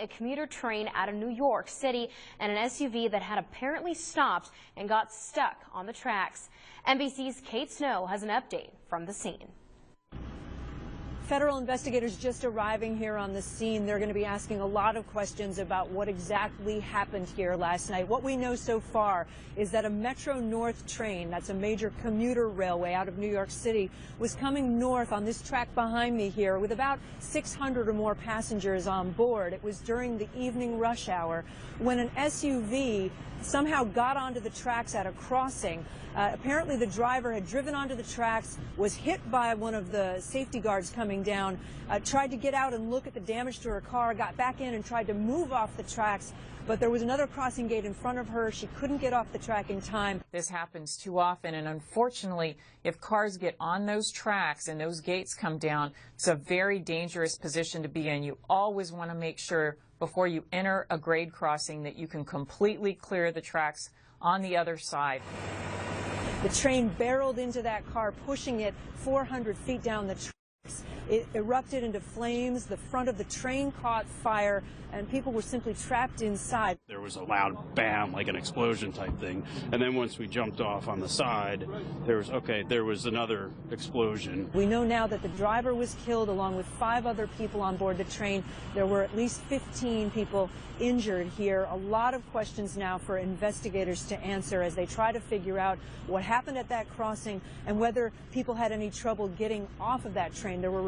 A commuter train out of New York City and an SUV that had apparently stopped and got stuck on the tracks. NBC's Kate Snow has an update from the scene. Federal investigators just arriving here on the scene. They're going to be asking a lot of questions about what exactly happened here last night. What we know so far is that a Metro North train, that's a major commuter railway out of New York City, was coming north on this track behind me here with about 600 or more passengers on board. It was during the evening rush hour when an SUV somehow got onto the tracks at a crossing. Apparently the driver had driven onto the tracks, was hit by one of the safety guards coming down, tried to get out and look at the damage to her car, got back in and tried to move off the tracks, but there was another crossing gate in front of her. She couldn't get off the track in time. This happens too often, and unfortunately, if cars get on those tracks and those gates come down, it's a very dangerous position to be in. You always want to make sure before you enter a grade crossing that you can completely clear the tracks on the other side. The train barreled into that car, pushing it 400 feet down the tracks. It erupted into flames. The front of the train caught fire, and people were simply trapped inside. There was a loud bam, like an explosion type thing. And then once we jumped off on the side, there was another explosion. We know now that the driver was killed along with 5 other people on board the train. There were at least 15 people injured here. A lot of questions now for investigators to answer as they try to figure out what happened at that crossing and whether people had any trouble getting off of that train. There were